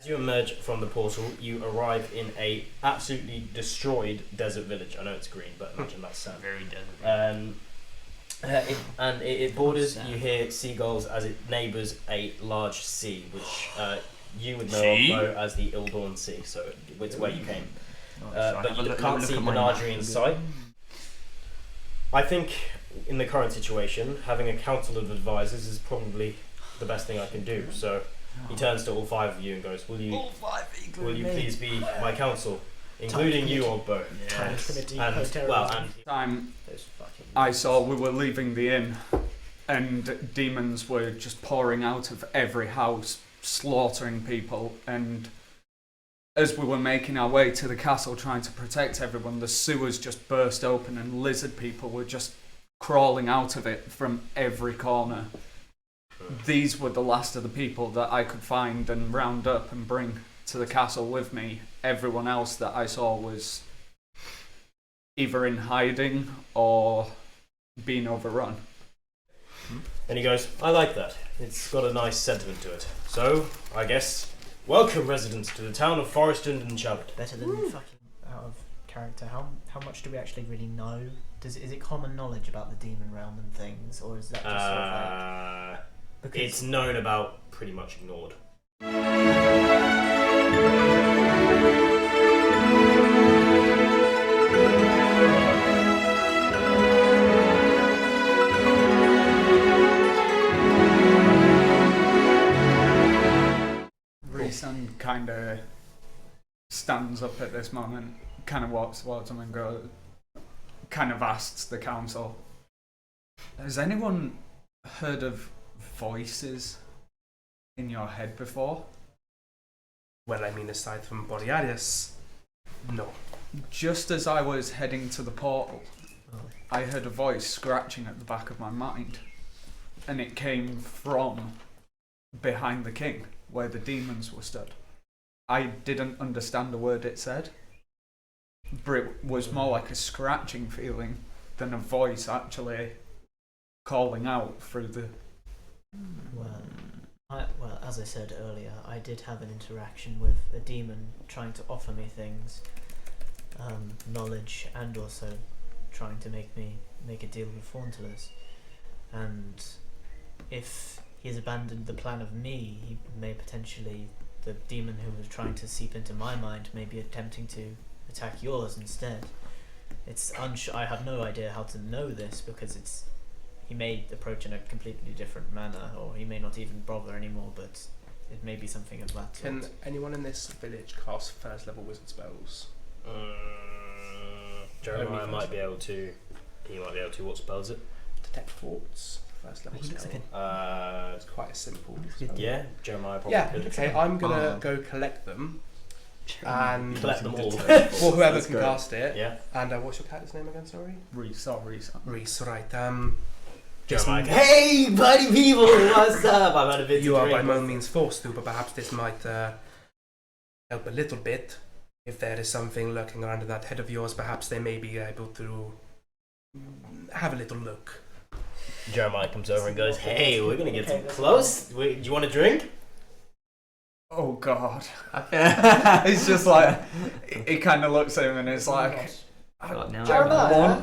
As you emerge from the portal, you arrive in a absolutely destroyed desert village. I know it's green, but imagine that's sand. Very desert. It borders. You hear seagulls as it neighbours a large sea, which you would know as the Ildorn Sea. So it's where you came, but you can't see Menagerie in sight. I think in the current situation, having a council of advisors is probably the best thing I can do. So he turns to all five of you and goes, "Will you please be my council, including you, Ogbo?" Time I saw we were leaving the inn, and demons were just pouring out of every house, slaughtering people. And as we were making our way to the castle, trying to protect everyone, the sewers just burst open, and lizard people were just crawling out of it from every corner. These were the last of the people that I could find and round up and bring to the castle with me. Everyone else that I saw was either in hiding or being overrun. And he goes, "I like that. It's got a nice sentiment to it. So, I guess, welcome residents to the town of Forreston and Chabot." Better than fucking out of character. How much do we actually really know? Is it common knowledge about the demon realm and things, or is that just sort of like... Because it's known about, pretty much ignored. Reeson kind of stands up at this moment, kind of walks towards him and goes, kind of asks the council, "Has anyone heard of voices in your head before?" Well, I mean, aside from Borealis, no. Just as I was heading to the portal, I heard a voice scratching at the back of my mind, and it came from behind the king, where the demons were stood. I didn't understand a word it said, but it was more like a scratching feeling than a voice actually calling out through the... Well, as I said earlier, I did have an interaction with a demon trying to offer me things, knowledge, and also trying to make a deal with Fauntilus. And if he has abandoned the plan of me, he may potentially, the demon who was trying to seep into my mind, may be attempting to attack yours instead. I have no idea how to know this, because he may approach in a completely different manner, or he may not even bother anymore, but it may be something of that sort. Can anyone in this village cast first level wizard spells? Jeremiah might be able to. He might be able to. What spell is it? Detect thoughts. First level spell. It's quite a simple spell. Yeah, Jeremiah probably could. Okay, I'm gonna go collect them. And collect them all. Or whoever can cast it. Yeah. And what's your character's name again, sorry? Reese, right. Jeremiah, "Hey, buddy people, what's up? I've had a bit You to are drink." by no means forced to, but perhaps this might help a little bit. If there is something lurking around in that head of yours, perhaps they may be able to have a little look. Jeremiah comes over and goes, "Hey, we're gonna get too close. Do you want a drink?" Oh God. It's just like, he kind of looks at him and it's like, I want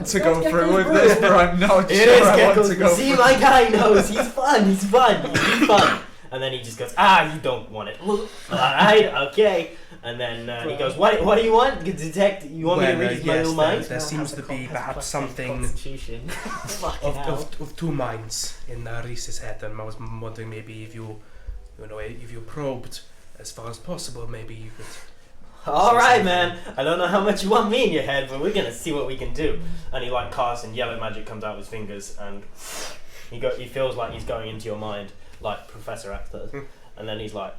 to go through with this, but I'm not sure I want to go See, my guy knows. He's fun. He's fun. And then he just goes, "You don't want it." Alright, okay. And then he goes, what do you want? Detect, you want me to read my little mind? There seems to be perhaps something of two minds in Reese's head, and I was wondering maybe if you probed as far as possible, maybe you could... Alright, man. I don't know how much you want me in your head, but we're gonna see what we can do. And he casts, and yellow magic comes out of his fingers, and he feels like he's going into your mind, like Professor X does. And then he's like,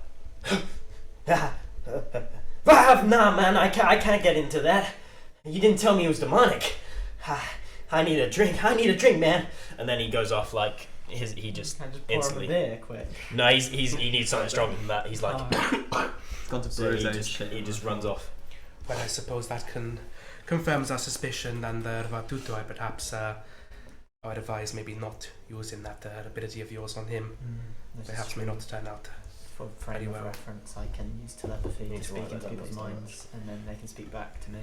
"Nah, man, I can't get into that. You didn't tell me it was demonic. I need a drink, man." And then he goes off like he just instantly. Pour him a beer quick. No, he needs something stronger than that. He's like, Gone to so he just runs off. Well, I suppose that confirms our suspicion, and Rvatuto, I perhaps I would advise maybe not using that ability of yours on him. Perhaps may not turn out for frame Very of well. reference, I can use telepathy Need to to speak write into that down people's next time. minds, and then they can speak back to me.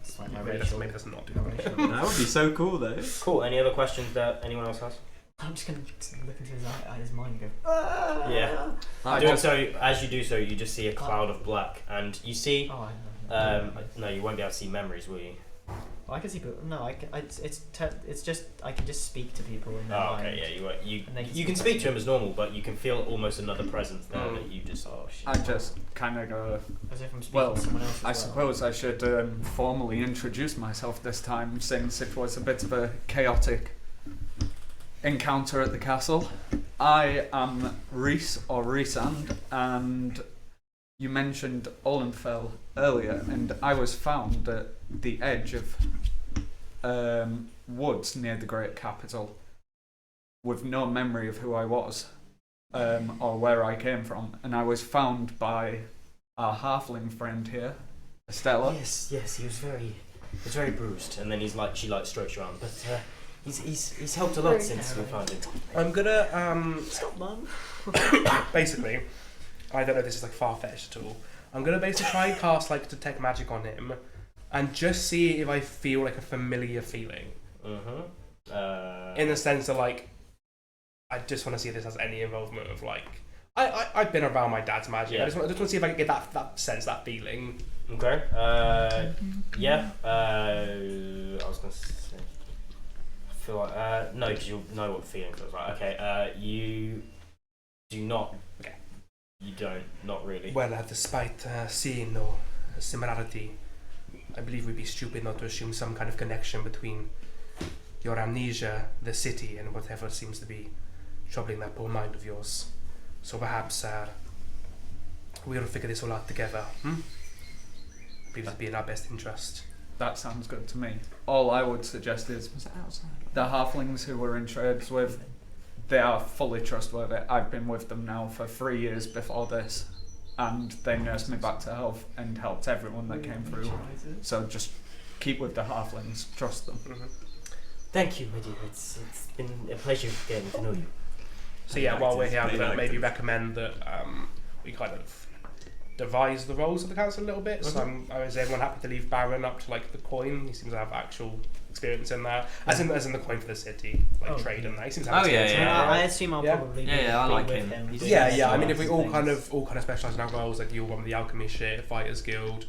It's like my Maybe racial. that's not do my that. racial- That would be so cool though. Cool. Any other questions that anyone else has? I'm just gonna look into his mind and go. "Ah!" Yeah. Doing so, as you do so, you just see a cloud of black, and you see. Oh, I know. No, you won't be able to see memories, will you? I can see people. No, I can. It's just I can just speak to people in their Oh, mind. okay, yeah, you won't. And they can You can speak speak to him as normal, but you can feel almost another presence there that you just. Oh shit. I just kind of go. As if I'm speaking Well, to someone else. I as well. suppose I should formally introduce myself this time, since it was a bit of a chaotic encounter at the castle. I am Reese or Rhysand, and you mentioned Olenfell earlier, and I was found at the edge of woods near the great capital, with no memory of who I was or where I came from, and I was found by our halfling friend here, Estella. Yes, he was very bruised, and then she strokes your arm, but he's helped a lot Very since we caring. found him. I'm gonna Stop, Mum. basically, I don't know if this is like far-fetched at all. I'm gonna basically try and cast like detect magic on him, and just see if I feel like a familiar feeling. In the sense that like, I just want to see if this has any involvement of like, I've been around my dad's magic. Yeah. I just want to see if I can get that sense, that feeling. Okay. Yeah. I was gonna say. I feel like no, because you'll know what feeling feels like. Okay. You do not. Okay. You don't. Not really. Well, despite seeing no similarity, I believe we'd be stupid not to assume some kind of connection between your amnesia, the city, and whatever seems to be troubling that poor mind of yours. So perhaps we'll figure this all out together. I believe it'd be in our best interest. That sounds good to me. All I would suggest is the halflings who we're in trades with, they are fully trustworthy. I've been with them now for 3 years before this, and they nursed me back to health and helped everyone that came through. So just keep with the halflings, trust them. Thank you, my dear. It's been a pleasure getting to know you. So yeah, while we're here, I'm Pretty going to maybe active. recommend that we kind of devise the roles of the council a little bit. So is everyone happy to leave Baron up to like the coin? He seems to have actual experience in that, as in the coin for the city, like trade and that. He seems to have experience in that. I assume I'll Yeah. probably Yeah, I be like with him. He's doing Yeah, this yeah. I mean, sort if we of all things. kind of specialise in our roles, like you'll run the alchemy shit, fighters guild,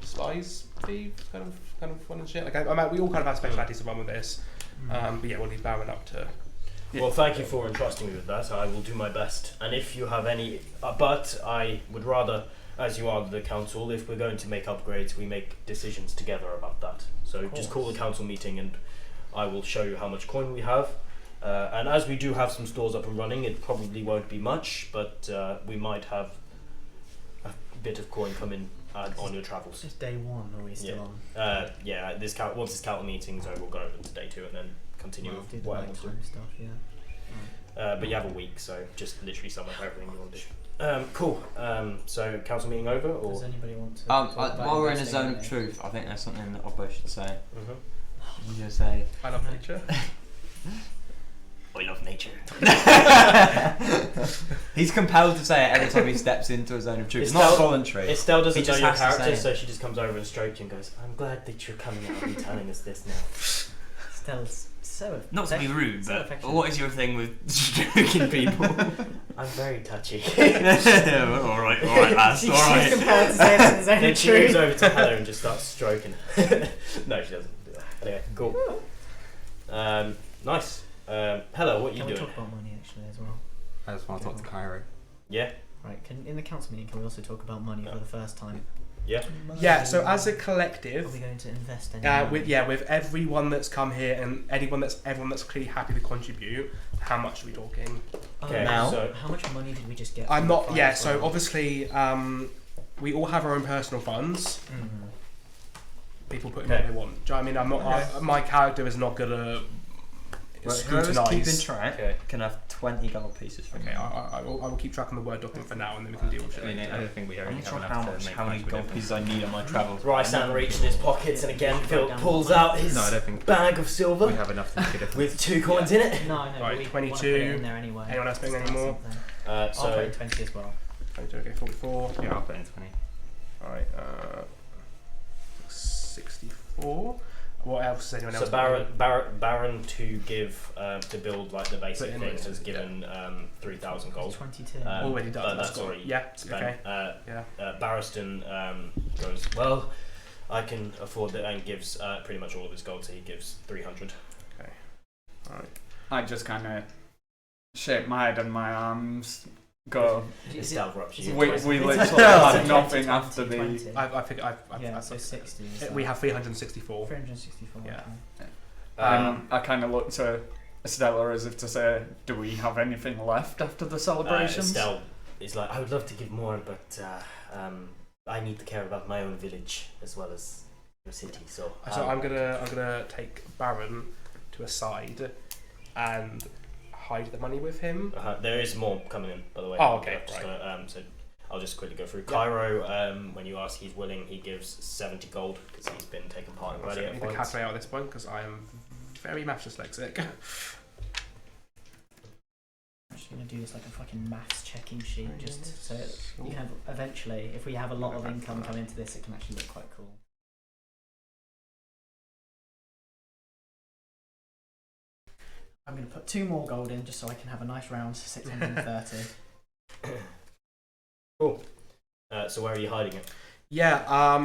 spies, thieves, kind of fun and shit. Like we all kind of have specialities to run with this. But yeah, we'll leave Baron up to. Well, thank you for entrusting me with that. I will do my best. And if you have any, but I would rather, as you are the council, if we're going to make upgrades, we make decisions together about that. So just call the council meeting, and I will show you how much coin we have. And as we do have some stores up and running, it probably won't be much, but we might have a bit of coin come in on your travels. It's just day one, or are we still Yeah. on? Yeah. Once this council meeting's over, we'll go over to day 2 and then continue Do with the what I night want to do. time stuff, yeah. But you have a week, so just literally sum up everything you want to do. Cool. So council meeting over, or? Does anybody want to talk about While we're in a investing zone of it? truth, I think there's something that Oppo should say. Mhm. I'm gonna say. I love nature. I love nature. He's compelled to say it every time he steps into a zone of truth. It's Estelle- not voluntary. Estelle doesn't He know just your has to say character, it. so she just comes over and strokes you and goes, "I'm glad that you're coming out and telling us this now." Stell's so Not to be affectionate. rude, So but affectionate. what is your thing with stroking people? I'm very touchy. alright, lads, She's alright. compelled to say that in zone Then of she moves truth. over to Heather and just starts stroking her. No, she doesn't do that. Anyway, cool. Nice. Heather, what are you Can we doing? talk about money actually as well? I just want to talk to Cairo. Yeah? Right. In the council meeting, can we also talk about money for the first time? Yeah? Yeah. So as a Are collective, we going to invest any money? with everyone that's come here and everyone that's clearly happy to contribute, how much are we talking? Okay, Now? so How much money did we just get? I'm from not. the Yeah. fight So as obviously, we all have our own personal funds. well? People put in what they want. Do you know what I mean? I'm not. My character is not gonna Whoever's keeping scrutinise. track Okay. can have 20 gold pieces from Okay, I will keep track on the Word document for now, and then we can deal with it. I mean, I later. don't think we I'm already not have sure enough to make how many much of a gold difference. pieces I need on my travels. Rysan reaches in his pockets and again Phil pulls out his No, I don't think bag of we silver have enough to make a difference. with 2 coins in it. No, I know. Right, but we 22. Want to put it in there anyway. Anyone else putting Start any more? something. Uh, I'll put so in 20 as well. 22, okay, 44. Yeah, I'll put in 20. Alright, 64. What else is anyone else? So Baron to give to build like the basic Put in things it, has given 3,000 gold. 22. Already done. But That's that's cool. already Yeah. spent. Okay. Yeah. Barristan goes, well, I can afford it, and gives pretty much all of his gold, so he gives 300. Okay. Alright. I just kind of shake my head and my arms go. It stealth rupts you. We It's literally like- had it's nothing 20, after the. 20. I think Yeah, so 60. is we that? have 364. 364. Yeah. okay. I kind of look to Estella as if to say, do we have anything left after the celebrations? Estelle is like, I would love to give more, but I need to care about my own village as well as your city. So I'm gonna take Baron to a side and hide the money with him. there is more coming in, by the way. Oh, okay, I'm just right. gonna, so I'll just quickly go through. Cairo, when you ask he's willing, he gives 70 gold because he's been taking part in I gladiator need to fights. calculate out at this point because I am very math dyslexic. I'm just gonna do this like a fucking maths checking sheet, just so you have eventually, if we have a lot of income come into this, it can actually look quite cool. I'm gonna put 2 more gold in just so I can have a nice round 630. Cool. So where are you hiding it? Yeah.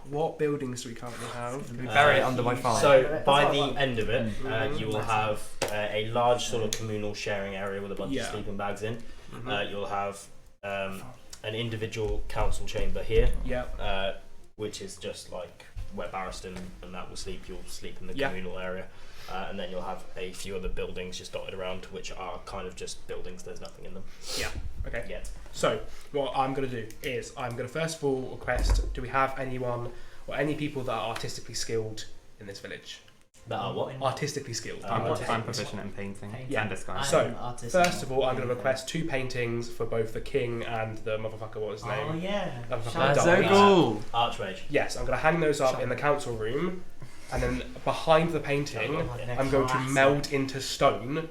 What buildings do we currently have? We bury it under my farm. So That's by how it the works. end of it, Mhm. you will have a large sort of communal sharing area with a bunch Yeah. of sleeping bags in. Mhm. You'll have an individual council chamber here, Yeah. which is just like where Barristan and that will sleep. You'll sleep in the Yeah. communal area, and then you'll have a few other buildings just dotted around, which are kind of just buildings. There's nothing in them Okay. yet. So what I'm gonna do is I'm gonna first of all request: do we have anyone or any people that are artistically skilled in this village? That are what? Artistically skilled. I'm I'm painting. proficient in painting Yeah. and disguise. So, artisanal. First of all, I'm going to request 2 paintings for both the king and the motherfucker. What was his Oh name? yeah. That's Shout That's so out. so cool. Archmage. Yes, I'm going to hang those up in the council room, and then behind the painting, Oh, they're I'm going to classic. melt into stone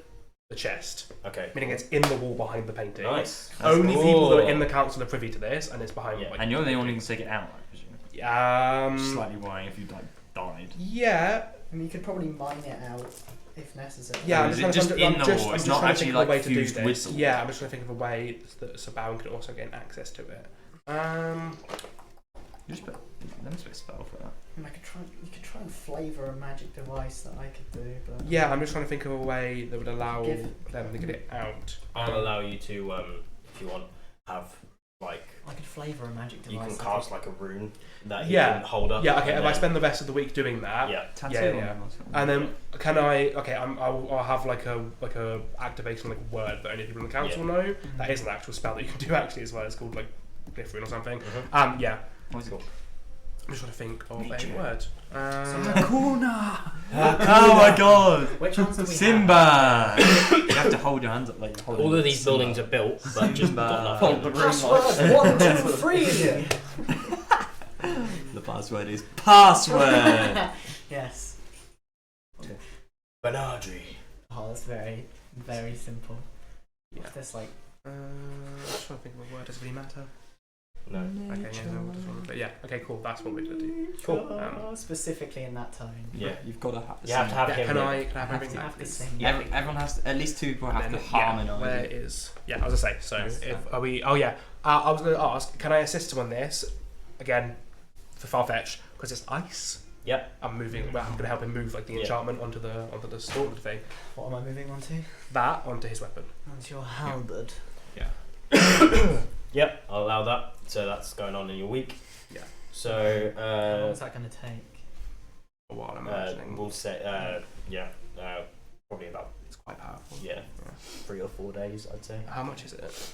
the chest, Okay. meaning it's in the wall behind the painting. Nice. Only cool. people that are in the council are privy to this, and it's behind. Yeah. Like, And you're the only one who can take it out, I presume. Slightly worrying if you like died. Yeah, I mean, you could probably mine it out if necessary. yeah. Or I'm is just, it just I'm in I'm the just, wall? I'm It's just not trying to actually, think of a like, way to do fused with this. the wall. Yeah, I'm just trying to think of a way that Sabaun can also gain access to it. You just put. Let me put a spell for that. I mean, you could try and flavour a magic device that I could do, but Yeah, I'm just trying to think of a way that would allow Give- them to get it out. I'll allow you to, if you want, have like I could flavour a magic device. you can I cast like a rune that you Yeah. can hold up. Yeah, okay. and If I then- spend the rest of the week doing that, Yeah. Tattoo Yeah, on yeah. them or something. and then can I? Okay, I'll have like a activation like word that only people in the council know. Mhm. That is an actual spell that you can do actually as well. It's called like glyph rune or something. Mhm. Yeah. What's it called? I'm just trying to think of Nature. a word. Hakuna! Oh my god! Which ones do we have? Simba! You have to hold your hands up like you're holding All of these Simba. buildings are built, but just got Hold nothing. the room Password 1, 2, 3. The password is password! Yes. Benadry. Oh, that's very, very simple. Yeah. There's like I'm just trying to think of a word. Does it really matter? No. Okay, yeah, no, it doesn't. But yeah, okay, cool. That's what we're gonna do. Cool. specifically in that tone. Yeah. You've got to have You have to have Yeah, him. can ready. I have You have everything to back, have the please? same. Yeah. Everyone has to, at least 2 people have And to then, harmonise. where is? Yeah, as I say. So Yes, if are we? Oh yeah. I was going to ask. Can I assist him on this? Again, for Farfetch because it's ice. Yep. I'm moving. Well, I'm going to help him move like the Yeah. enchantment onto the sword thing. What am I moving on to? That onto his weapon. Onto your halberd. Yep. I'll allow that. So that's going on in your week. Yeah. So How long is that going to take? A while, I'm imagining. we'll say probably about It's quite powerful. 3 or 4 days, I'd say. How much is it?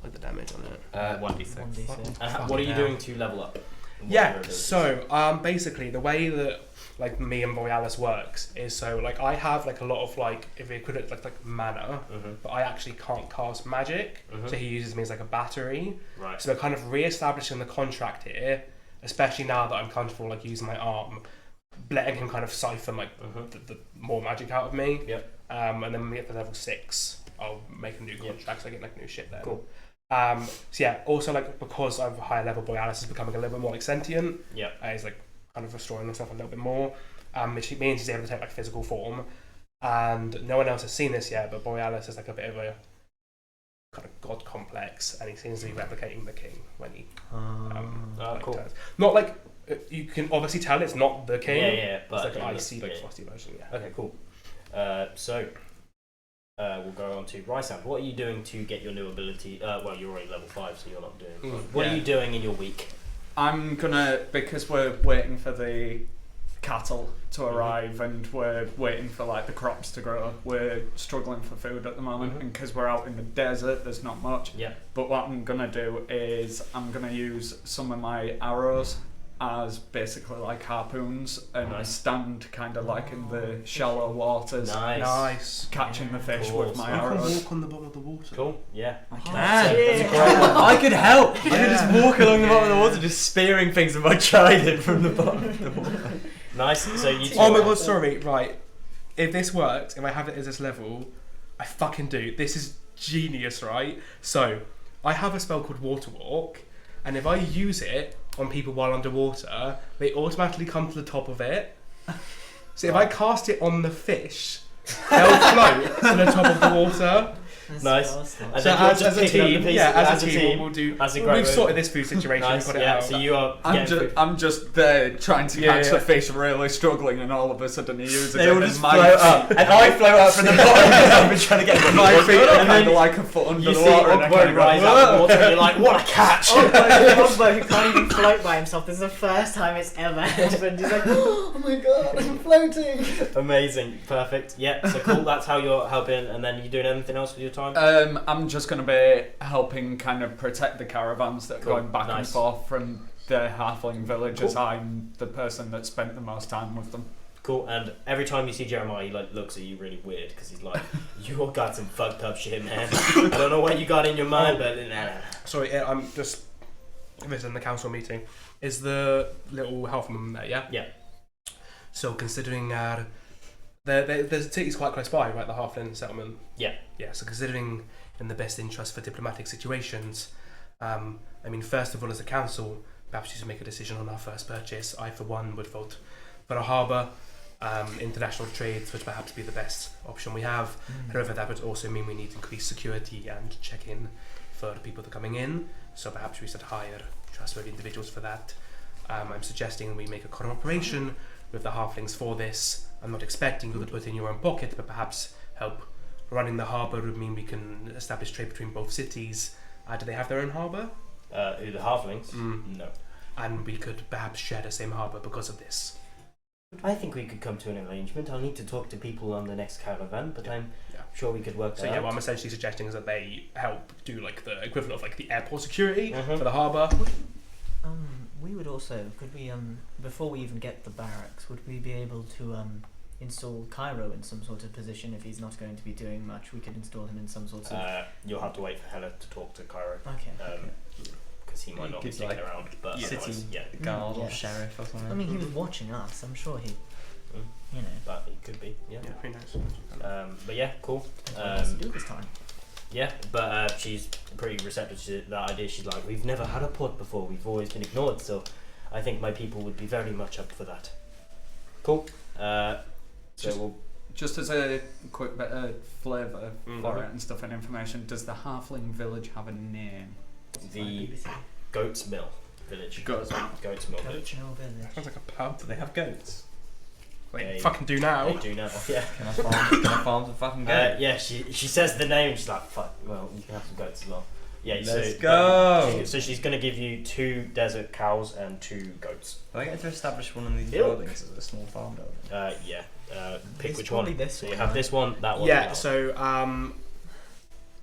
Like the damage on it. 1d6. 1d6. And what are you doing to level up? What are your Yeah, abilities? so basically the way that like me and Borealis works is so like I have like a lot of like if we could like mana, Mhm. but I actually can't cast magic, Mhm. so he uses me as like a battery. Right. So we're kind of re-establishing the contract here, especially now that I'm comfortable like using my arm, letting him kind of siphon like Mhm. the more magic out of me. Yep. And then when we get to level 6, I'll make a new Yep. contract so I get like new shit then. Cool. So yeah, also like because of higher level, Borealis is becoming a little bit more like sentient. Yeah. He's like kind of restoring himself a little bit more, which means he's able to take like physical form. And no one else has seen this yet, but Borealis is like a bit of a kind of god complex, and he seems to be replicating the king when he like, cool. turns. Not like you can obviously tell it's not the king. Yeah, but it's like an it icy, looks- like frosty version. Yeah. Okay, cool. So we'll go on to Rysand. What are you doing to get your new ability? Well, you're already level 5, so you're not doing. What are you doing in your week? I'm gonna, because we're waiting for the cattle to arrive and we're waiting for like the crops to grow. We're struggling for food at the moment, and because we're out in the desert, there's not much. Yeah. But what I'm gonna do is I'm gonna use some of my arrows as basically like harpoons and stand kind of like in the shallow waters, Nice. catching the fish Cool. with my You can arrows. walk on the bottom of the water. Cool. Yeah. I could help. I could just walk along the bottom of the water, just spearing things with my trident from the bottom of the water. Nice. So you. Oh my god, sorry. Right. If this works, if I have it as this level, I fucking do. This is genius, right? So, I have a spell called Water Walk, and if I use it on people while underwater, they automatically come to the top of it. So if I cast it on the fish, they'll float to the top of the water. That's Nice. awesome. And So then you're as just a picking up the team, pieces as a team, we'll do. As a great We've way. sorted this food situation. Nice. We've got it Yeah. out. So you are. I'm just there trying to Yeah, catch yeah. the fish, really struggling, and all of a sudden he uses They it. all and just my float up, and I float up from the bottom because I've been trying to get my feet are And kind then of like a foot under You the see water, and I Ogbo kind of rise out of the water, and you're like, "What a catch!" Ogbo, who can't even float by himself. This is the first time it's ever happened. He's like, oh my god, I'm floating. Amazing. Perfect. Yeah. So cool. That's how you're helping. And then you doing anything else with your time? I'm just going to be helping kind of protect the caravans that are Cool. going back and Nice. forth from the halfling village, as Cool. I'm the person that spent the most time with them. Cool. And every time you see Jeremiah, he like looks at you really weird because he's like, "You all got some fucked up shit, man. I don't know what you got in your mind, but nah." Sorry, I'm just. This is in the council meeting. Is the little halfman there? Yeah. Yeah. So considering the city's quite close by, right? The halfling settlement. Yeah. Yeah. So considering in the best interest for diplomatic situations, I mean, first of all, as a council, perhaps you should make a decision on our first purchase. I, for one, would vote for a harbour. International trades would perhaps be the best option we have. However, that would also mean we need increased security and check-in for the people that are coming in. So perhaps we should hire trustworthy individuals for that. I'm suggesting we make a common operation with the halflings for this. I'm not expecting you to put in your own pocket, but perhaps help running the harbour would mean we can establish trade between both cities. Do they have their own harbour? Who, the halflings? No. And we could perhaps share the same harbour because of this. I think we could come to an arrangement. I'll need to talk to people on the next caravan, but I'm sure we could work that So yeah, out. what I'm essentially suggesting is that they help do like the equivalent of like the airport security Mhm. for the harbour. We would also, could we, before we even get the barracks, would we be able to install Cairo in some sort of position if he's not going to be doing much? We could install him in some sort of. You'll have to wait for Hella to talk to Cairo. Okay. Because he might You not be could, sticking like, around. But city otherwise, yeah. guard or Yeah. sheriff or something. I mean, he was watching us. I'm sure he, Mm. you know, But it could be, yeah. Yeah, who knows? But yeah, cool. that's what he has to do this time. Yeah, but she's pretty receptive to that idea. She's like, we've never had a port before. We've always been ignored. So I think my people would be very much up for that. Cool. Just as a quick bit of flavour for it and stuff and information, does the halfling village have a name? The Goat's Mill village. Goat's Mill. Goat's Mill village. No village. Sounds like a pub. Do they have goats? They Yeah, fucking do now. They do now. Yeah. Can I farm some fucking goats? Yeah. She says the name. She's like, fuck. Well, you can have some goats as well. Yeah. Let's go. So she's gonna give you 2 desert cows and 2 goats. Do I get to establish one of these Milk. buildings as a small farm building? Yeah. Pick It's which one. probably this So you one, have right? this one, that one. Yeah. and that So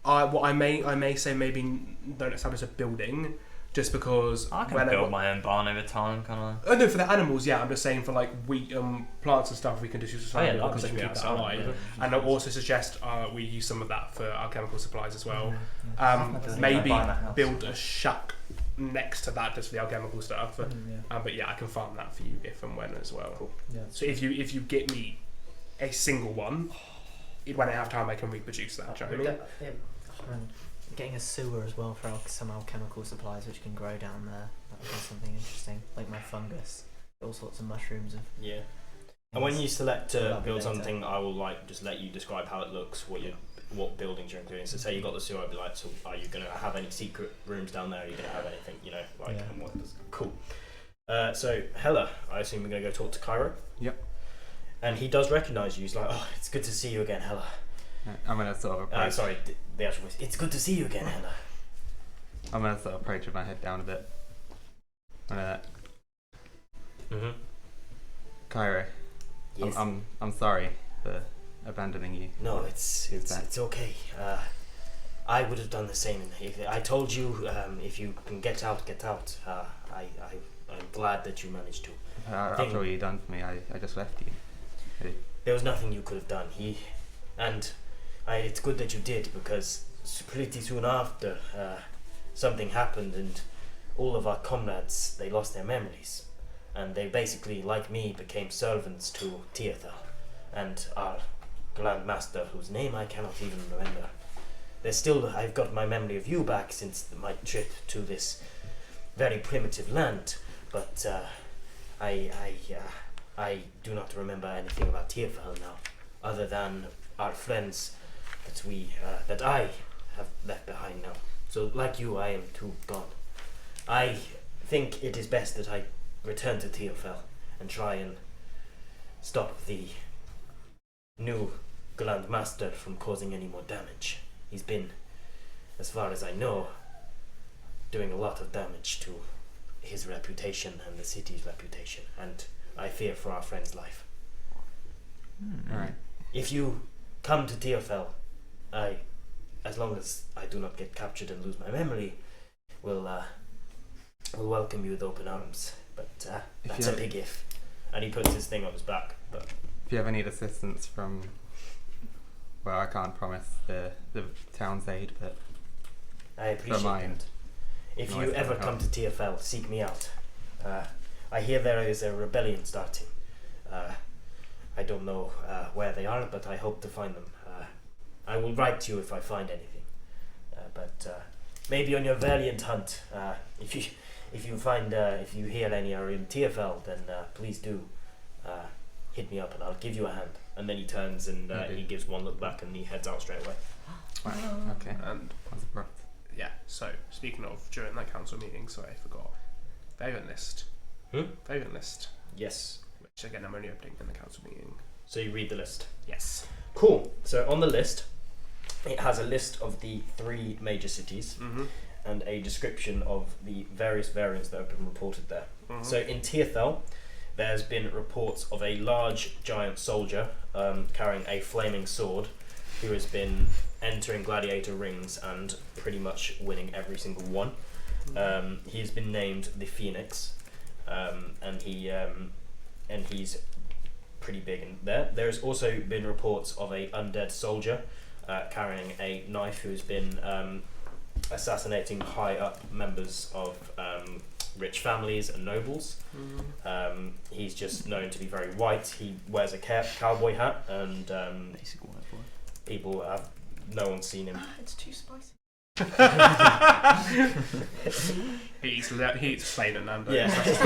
what I may say maybe don't establish a building, just because I can build my own barn over time, can I? Oh no, for the animals, yeah. I'm just saying for like wheat, plants and stuff, we can just use Oh, yeah, the that because they should can be keep that outside, alive. yeah. And I'll also suggest we use some of that for our chemical supplies as well. Doesn't Maybe buy my house. build a shack next to that just for the alchemical stuff. But yeah, I can farm that for you if and when as well. Cool. Yeah. So if you get me a single one, when I have time, I can reproduce that. Do you know what I mean? getting a sewer as well for some alchemical supplies which can grow down there. That would be something interesting, like my fungus, all sorts of mushrooms of. Yeah. And when you select to That'll be build later. something, I will like just let you describe how it looks, what buildings you're including. So say you got the sewer, I'd be like, so are you gonna have any secret rooms down there? Are you gonna have anything, you know, like Yeah. and what does cool. So Hella, I assume we're gonna go talk to Cairo. Yep. And he does recognise you. He's like, oh, it's good to see you again, Hella. I'm gonna sort of approach. Sorry, the actual voice. It's good to see you again, Hella. I'm gonna sort of approach with my head down a bit. Cairo, Yes. I'm sorry for abandoning you. No, it's bad. it's okay. I would have done the same. If I told you, if you can get out, get out. I'm glad that you managed to. After all you done for me, I just left you. There was nothing you could have done. It's good that you did, because pretty soon after, something happened and all of our comrades, they lost their memories. And they basically, like me, became servants to Tearthal and our Grand Master, whose name I cannot even remember. I've got my memory of you back since my trip to this very primitive land, but I do not remember anything about Tearthal now, other than our friends that I have left behind now. So, like you, I am too gone. I think it is best that I return to Tearthal and try and stop the new Grand Master from causing any more damage. He's been, as far as I know, doing a lot of damage to his reputation and the city's reputation, and I fear for our friend's life. Alright. If you come to Tearthal, as long as I do not get captured and lose my memory, will welcome you with open arms. But that's a big if. And he puts his thing on his back. But If you ever need assistance from, well, I can't promise the town's aid, but I appreciate mine. that. If No, you I ever can't come help. to TFL, seek me out. I hear there is a rebellion starting. I don't know where they are, but I hope to find them. I will write to you if I find anything. But maybe on your valiant hunt, if you hear any are in TFL, then please do hit me up and I'll give you a hand. And then he turns and he gives one look back and he heads out straight away. wow, okay. And That's abrupt. yeah, so speaking of during that council meeting, sorry, I forgot. Variant list. Variant list. Yes. Which again I'm only opening in the council meeting. So you read the list. Yes. Cool. So on the list, it has a list of the 3 major cities and a description of the various variants that have been reported there. So in Tearthal, there's been reports of a large giant soldier carrying a flaming sword who has been entering gladiator rings and pretty much winning every single one. He's been named the Phoenix, and he's pretty big in there. There's also been reports of a undead soldier carrying a knife who's been assassinating high up members of rich families and nobles. He's just known to be very white. He wears a cowboy hat, and people have no one's seen him. It's too spicy. He eats plain and Nando. Yeah. That's just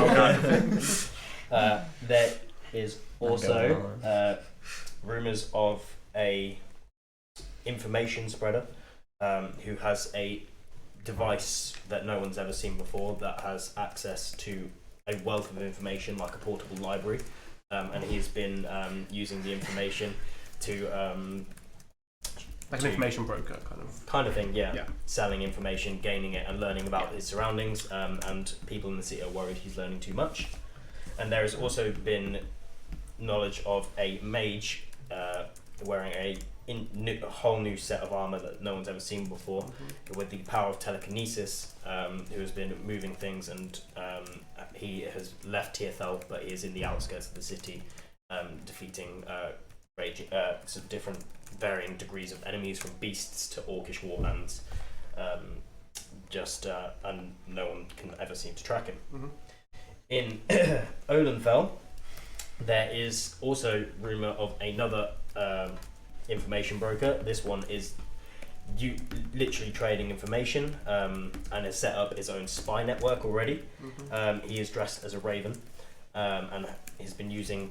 not There is also rumours of a information spreader who has a device that no one's ever seen before that has access to a wealth of information, like a portable library, and he's been using the information to like an information broker kind of thing, yeah. Yeah. Selling information, gaining it, and learning about his surroundings. And people in the city are worried he's learning too much. And there has also been knowledge of a mage wearing a whole new set of armor that no one's ever seen before, with the power of telekinesis, who has been moving things, and he has left Tearthal, but he is in the outskirts of the city, defeating some different varying degrees of enemies, from beasts to orcish warbands, and no one can ever seem to track him. In Olenfell, there is also rumour of another information broker. This one is you literally trading information, and has set up his own spy network already. He is dressed as a raven, and has been using,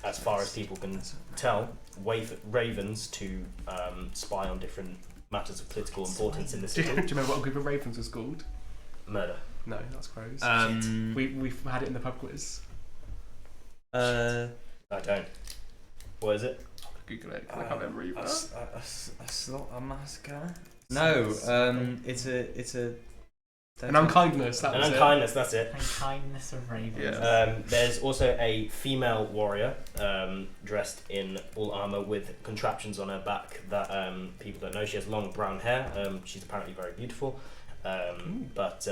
as far as people can tell, ravens to spy on different matters of political importance in the Do you city. remember what a group of ravens was called? Murder. No, that's crows. We've had it in the pub quiz. I don't. What is it? Google it. I can't remember either. A slaughter massacre? No, it's a. An unkindness. That An was unkindness, that's it. And kindness of ravens. Yeah. There's also a female warrior dressed in all armour with contraptions on her back that people don't know. She has long brown hair. She's apparently very beautiful, but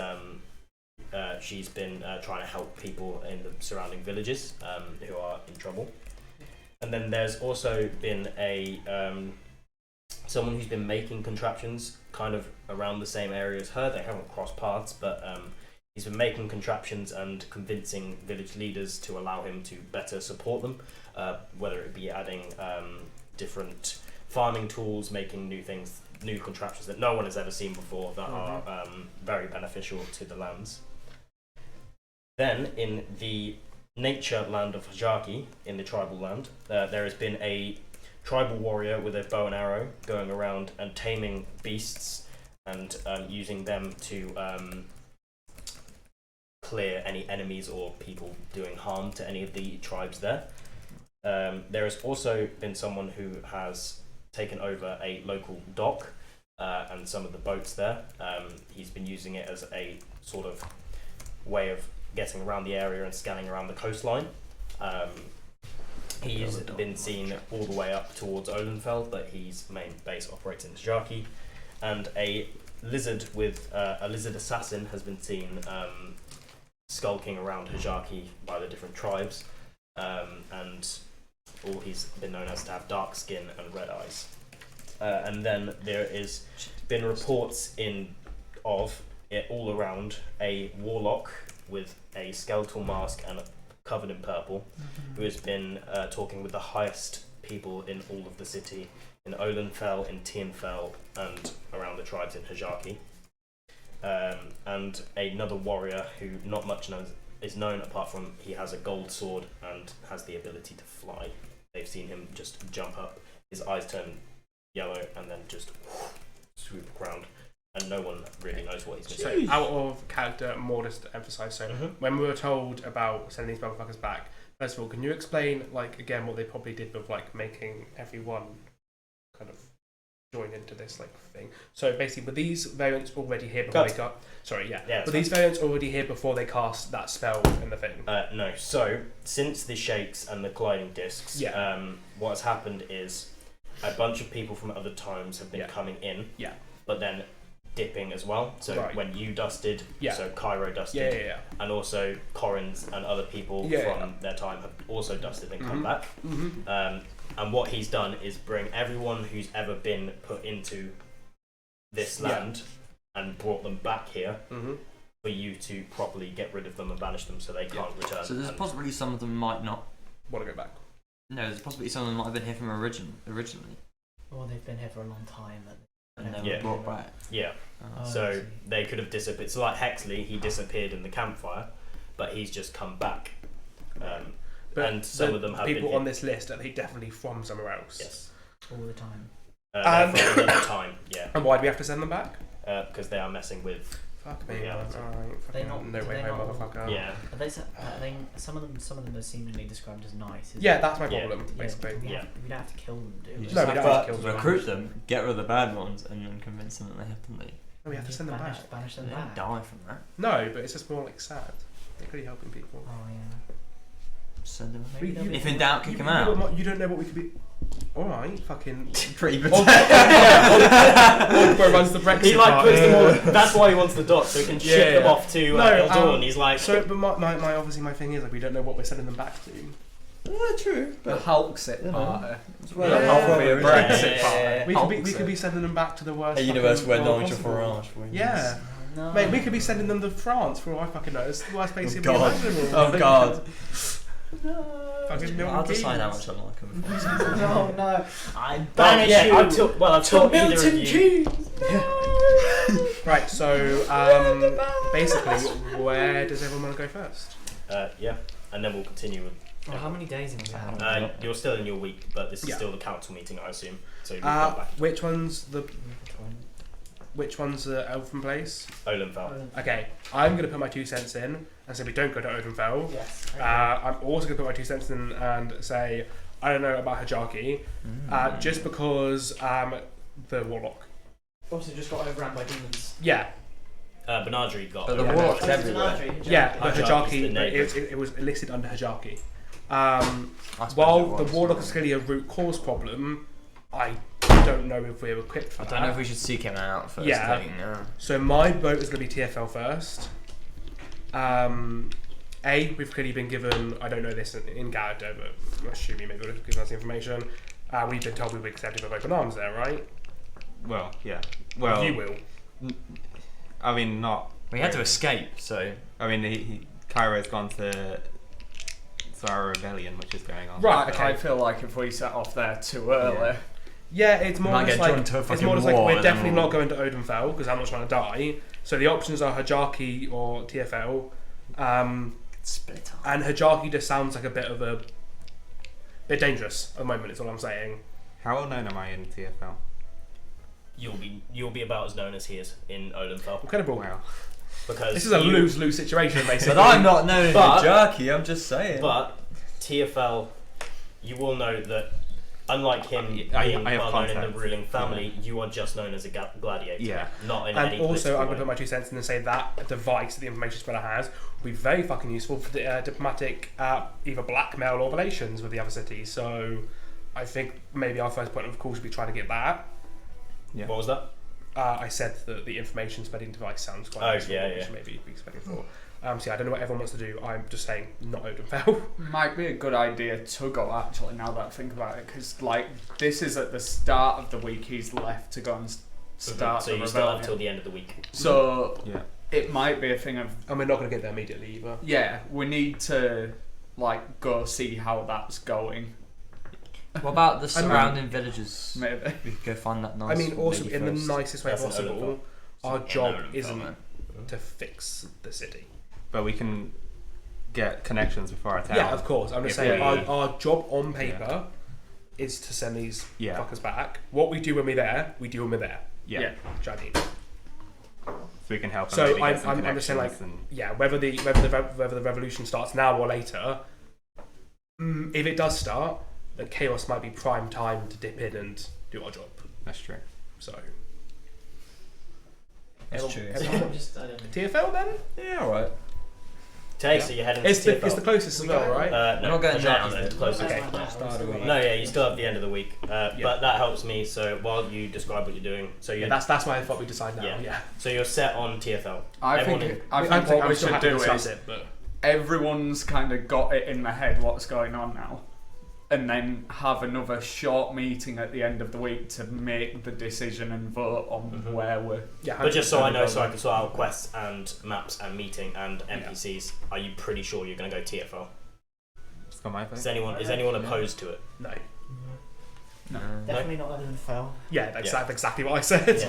she's been trying to help people in the surrounding villages who are in trouble. And then there's also been a someone who's been making contraptions kind of around the same area as her. They haven't crossed paths, but he's been making contraptions and convincing village leaders to allow him to better support them, whether it be adding different farming tools, making new things, new contraptions that no one has ever seen before that are very beneficial to the lands. Then in the nature land of Hajaki, in the tribal land, there has been a tribal warrior with a bow and arrow going around and taming beasts and using them to clear any enemies or people doing harm to any of the tribes there. There has also been someone who has taken over a local dock and some of the boats there. He's been using it as a sort of way of getting around the area and scanning around the coastline. He's been seen all the way up towards Olenfeld, but his main base operates in Hajaki. And a lizard with a lizard assassin has been seen skulking around Hajaki by the different tribes, and all he's been known as to have dark skin and red eyes. And then there is been reports of it all around a warlock with a skeletal mask and covered in purple, who has been talking with the highest people in all of the city, in Olenfell, in Tienfell, and around the tribes in Hajaki. And another warrior who not much is known apart from he has a gold sword and has the ability to fly. They've seen him just jump up, his eyes turn yellow, and then just swoop around. And no one really knows what he's going to So, out of character, more just to emphasise. So, when we were told about sending these motherfuckers back, first of all, can you explain, like, again, what they probably did with, like, making everyone kind of join into this, like, thing? So, basically, were these variants already here before they got... Sorry, yeah. Were these variants already here before they cast that spell in the thing? No. So, since the shakes and the colliding discs, what has happened is a bunch of people from other times have been coming in, but then dipping as well. So when you dusted, so Cairo dusted, and also Corrins and other people from their time have also dusted and come back. And what he's done is bring everyone who's ever been put into this land and brought them back here for you to properly get rid of them and banish them so they can't return. So there's a possibility some of them might not want to go back. No, there's a possibility some of them might have been here from originally. Or they've been here for a long time. And they were brought back. Yeah. So they could have disappeared. So like Hexley, he disappeared in the campfire, but he's just come back. And some of them have people been on this list, are they definitely from somewhere else? Yes. All the time. From another time, yeah. And why do we have to send them back? Because they are messing with. Fuck me, reality. Alright, no way home, motherfucker. Yeah. Are they, some of them are seemingly described as nice. Yeah, that's my problem, basically. We don't have to kill them, do we? No, we don't have to kill them. Recruit them, get rid of the bad ones, and then convince them that they have to leave. No, we have to send them back. Banish them They don't back. die from that. No, but it's just more like sad. They're really helping people. Oh yeah. Send them. Maybe they'll be- If in doubt, kick them out. You don't know what we could be. Alright, fucking. Pretty good. Ogbo runs the Brexit. He like part. puts them all. That's why he wants the dots, so he can ship them off to Eldorn. He's like. So, but my obviously my thing is like we don't know what we're sending them back to. True. The Hulkset part. Brexit part. We could be sending them back to the worst. A universe where fucking Nigel world Farage possible. wins. Yeah. No. Mate, we could be sending them to France for all I fucking know. It's the worst place Oh to be God. imaginable. Oh God. Fucking I'll decide how much I like them. Oh no! I But banish yeah, you I've taught either of Milton you. Keynes. Right, so basically, where does everyone want to go first? Yeah, and then we'll continue with. Well, how many days have we had? You're still in your week, but this is Yeah. still the council meeting, I assume. So you'll come back. Which one's the Elfin place? Olenfell. Okay, I'm going to put my 2 cents in and say we don't go to Odenfell. Yes. I'm also going to put my 2 cents in and say I don't know about Hajaki, just because the warlock. Also, just got overrun by demons. Yeah, Benadryl got. But the it. warlock's everywhere. yeah, but Hajaki's the Hajaki, neighbour. it was listed under Hajaki. I suppose While it the was. warlock is clearly a root cause problem, I don't know if we're equipped for I that. don't know if we should seek him out first. Yeah. Thing, no. So my vote is going to be TFL first. We've clearly been given, I don't know this in Gallagher, but I'm assuming maybe would have given us the information. We've been told we were accepted with open arms there, right? Well, yeah. Well, You will. I mean, not. We had to escape, so I mean, Cairo's gone to our rebellion, which is going on. Right, So- I feel like if we set off there too early, Yeah, it's more Might or less get drawn like, to a it's fucking more or less like war we're and then definitely we'll- not going to Odenfell because I'm not trying to die. So the options are Hajaki or TFL. split up. And Hajaki just sounds like a bit bit dangerous at the moment, is all I'm saying. How well known am I in TFL? You'll be about as known as he is in Olenfell Incredible. Wow. because This is a you- lose-lose situation, basically. But I'm not known as But- a jerky. I'm just saying. But TFL, you will know that unlike him I being have well known in the contacts. ruling family, you are just known as a gladiator. Yeah. Not in And any also, political I'm going to way. put my 2 cents in and say that device that the information spreader has will be very fucking useful for the diplomatic either blackmail or relations with the other cities. So I think maybe our first point of call should be trying to get that. Yeah. What was that? I said that the information spreading device sounds quite Oh, useful, yeah, which yeah. maybe be spending for. So yeah, I don't know what everyone wants to do. I'm just saying not Odenfell. might be a good idea to go actually. Now that I think about it, because like this is at the start of the week he's left to go and start So the you still have rebellion. till the end of the week. So Yeah. it might be a thing of And we're not going to get there immediately either. yeah, we need to like go see how that's going. What about the I mean- surrounding villages? Maybe. We could go find that nice. I mean, also lady in the first. nicest way That's an possible, our In job Odenfell, isn't man. to fix the city. But we can get connections before our town. Yeah, of course. I'm just If saying we- our job on paper is to send these Yeah. fuckers back. What we do when we're there, we do when we're there. Yeah. Yeah. Do you know what I mean? So we can help them. So maybe get I'm some just saying, like, connections and- Yeah, whether the revolution starts now or later, if it does start, then chaos might be prime time to dip in and do our job. That's true. So That's everyone- true. everyone- Just, I don't know. TFL then? Yeah, alright. Okay, Yeah. so you're heading It's to the TFL. it's the closest as well, right? No, We're not going Hajaki's now, the though. closest. Okay. Start of the week. No, yeah, you still have the end of the week, but that helps me. So while you describe what you're doing, so Yeah, you that's why I thought we decide now. Yeah. Yeah. so you're set on TFL. I Everyone think in- what we still should happy to do discuss is it, but everyone's kind of got it in their head what's going on now, and then have another short meeting at the end of the week to make the decision and vote on Mhm. where we're. yeah. But just so I know, 100% so I can sort out quests and maps and meeting and NPCs. Are you pretty sure you're going to go TFL? Just got my vote. Is anyone opposed to it? No. No. Definitely not Odenfell. Yeah, that's Yeah. exactly what I said.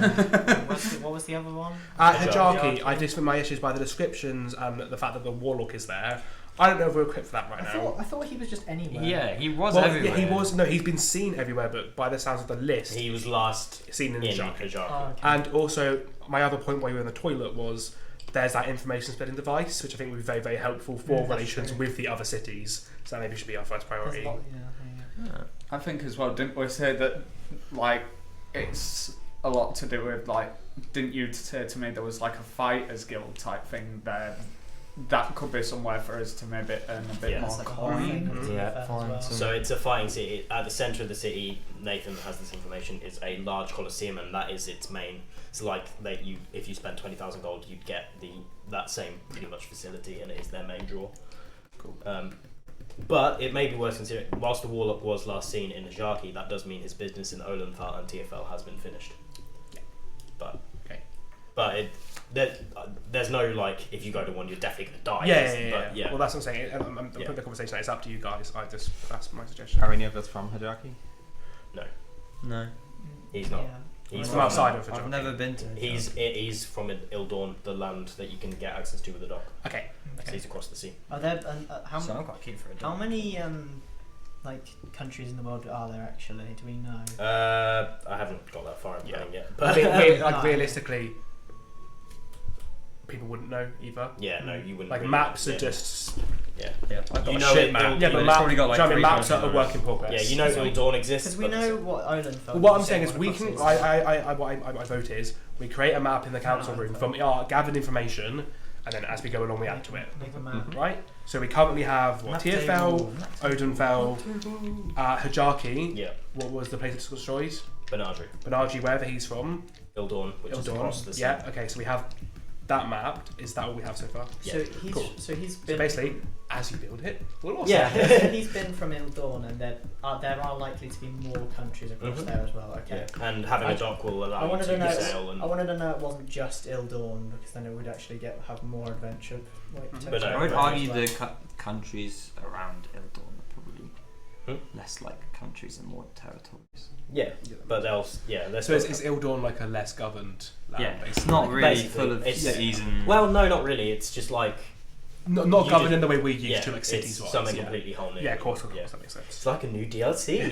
What was the other one? Hajaki, I just put my issues by the descriptions and the fact that the warlock is there. I don't know if we're equipped for that right now. I thought he was just anywhere. Yeah, he was Well, everywhere. yeah, he was. No, he's been seen everywhere, but by the sounds of the list, He was last seen in in Hajaki. Hajaki. Oh, okay. And also, my other point while you were in the toilet was there's that information splitting device, which I think would be very, very helpful for That's relations true. with the other cities. So that maybe should be our first There's a priority. lot- yeah. I think as well, didn't we say that like it's a lot to do with like? Didn't you say to me there was like a fighters guild type thing there? That could be somewhere for us to maybe earn a bit Yeah. more That's like a whole thing coin. with Yeah, TFL as fine, well. so- So it's a fighting city. At the centre of the city, Nathan has this information, is a large coliseum, and that is its main. It's like if you spent 20,000 gold, you'd get that same pretty much facility, and it is their main draw. Cool. But it may be worth considering. Whilst the warlock was last seen in Hajaki, that does mean his business in Olenfell and TFL has been finished. Yeah. But Okay. but there's no like if you go to one you're definitely gonna die. Yeah. Well, that's what I'm saying. I'm putting the conversation. It's up to you guys. That's my suggestion. Are any of us from Hajaki? No. He's not. Yeah. He's from outside of I've Hajaki. never been to. He's from Ildorn, the land that you can get access to with the dock. Okay. So he's across the sea. Are there how So I'm quite keen for it. how many like countries in the world are there actually? Do we know? I haven't got that far in playing yet. I But think No. realistically, people wouldn't know either. yeah, no, you wouldn't. Like really maps know. are just. Yeah. I've got You a know shit it- map. Yeah, you but know, map, probably got like do you know what I mean? 3 Maps are a countries. work in progress. Yeah, you know So- Ildorn exists. Because we but know what Olin felt. Well, what I'm saying is we can. What I vote is we create a map in the council room from our gathered information, and then as we go along we add to it. Make a map. Right. So we currently have Map Tierfell, table. Odenfell, Hajaki. Yeah, What was the place that got destroyed? Benadry, Bernardi, wherever he's from. Ildorn, which is across the Ildorn. sea. Yeah. Okay. So we have that mapped. Is that all we have so far? So Yeah. he's Cool. so he's So been basically, as you build it, we'll also. Yeah. so he's been from Ildorn, and there are likely to be more countries across Mhm. there as well. Okay. Yeah, and having a dock will I allow you wanted to to know. sail and. I wanted to know it wasn't just Ildorn, because then it would actually have more adventure. But no, I would but- argue the countries around Eldorn are probably Hmm? less like countries and more territories. Yeah, but they'll. Yeah, they're So is still- Ildorn like a less governed land? Yeah, basically? it's not really Basically, full of it's- cities and. Well, no, not really. It's just like Not You governed just- in the way we're used yeah, to, like it's cities wise. something Yeah. completely whole new. Yeah, of course, Yeah. that makes sense. It's like a new DLC.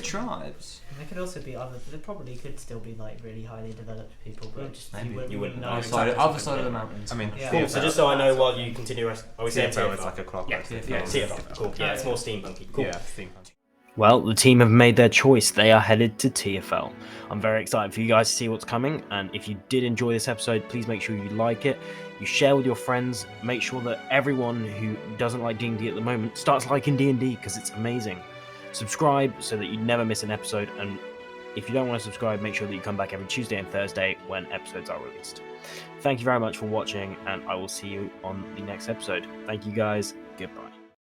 tribes. And there could also be other. There probably could still be like really highly developed people, but just Maybe. You wouldn't know. Other side of the mountains. I mean, Yeah. Cool. So just so I know, while you continue, are we saying TFL is TFL? like a clockwise. Yeah, TFL. TFL. Cool. Yeah, it's more steampunky. Cool. Yeah, steampunk. Well, the team have made their choice. They are headed to TFL. I'm very excited for you guys to see what's coming. And if you did enjoy this episode, please make sure you like it, you share with your friends. Make sure that everyone who doesn't like D&D at the moment starts liking D&D because it's amazing. Subscribe so that you never miss an episode. And if you don't want to subscribe, make sure that you come back every Tuesday and Thursday when episodes are released. Thank you very much for watching, and I will see you on the next episode. Thank you guys. Goodbye.